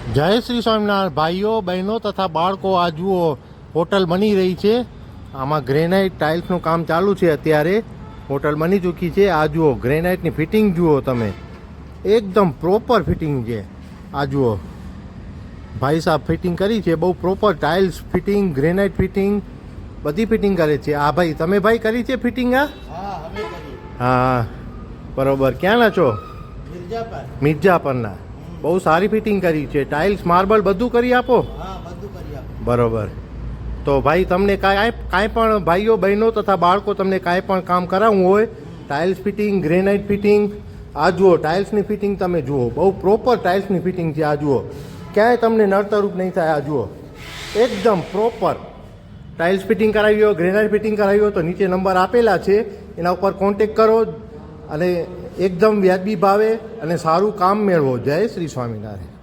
જય શ્રી સ્વામિનારાયણ ભાઈઓ બહેનો તથા બાળકો, આ જુઓ હોટલ બની રહી છે. આમાં ગ્રેનાઇટ ટાઇલ્સનું કામ ચાલુ છે. અત્યારે હોટલ બની ચૂકી છે. આ જુઓ ગ્રેનાઇટની ફિટિંગ જુઓ તમે, એકદમ પ્રોપર ફિટિંગ છે. આ જુઓ ભાઈ સાહેબ ફિટિંગ કરી છે, બહુ proper tiles fitting, granite fitting બધી ફિટિંગ કરે છે. આ ભાઈ તમે ભાઈ કરી છે ફિટિંગ? હા બરોબર. ક્યાંના છો? મિર્જાપરના. બહુ સારી ફિટિંગ કરી છે. ટાઇલ્સ માર્બલ બધું કરી આપો? બરોબર. તો ભાઈ તમને કાંઈ પણ ભાઈઓ બહેનો તથા બાળકો તમને કાંઈ પણ કામ કરાવવું હોય, ટાઇલ્સ ફિટિંગ, ગ્રેનાઇટ ફિટિંગ, આ જુઓ ટાઇલ્સની ફિટિંગ તમે જુઓ, બહુ પ્રોપર ટાઇલ્સની ફિટિંગ છે. આ જુઓ ક્યાંય તમને નડતરૂપ નહીં થાય. આ જુઓ એકદમ પ્રોપર ટાઇલ્સ ફિટિંગ કરાવી હોય, ગ્રેનાઇટ ફિટિંગ કરાવી હોય તો નીચે નંબર આપેલા છે, એના ઉપર કોન્ટેક કરો અને એકદમ વ્યાજબી ભાવે અને સારું કામ મેળવો. જય શ્રી સ્વામિનારાયણ.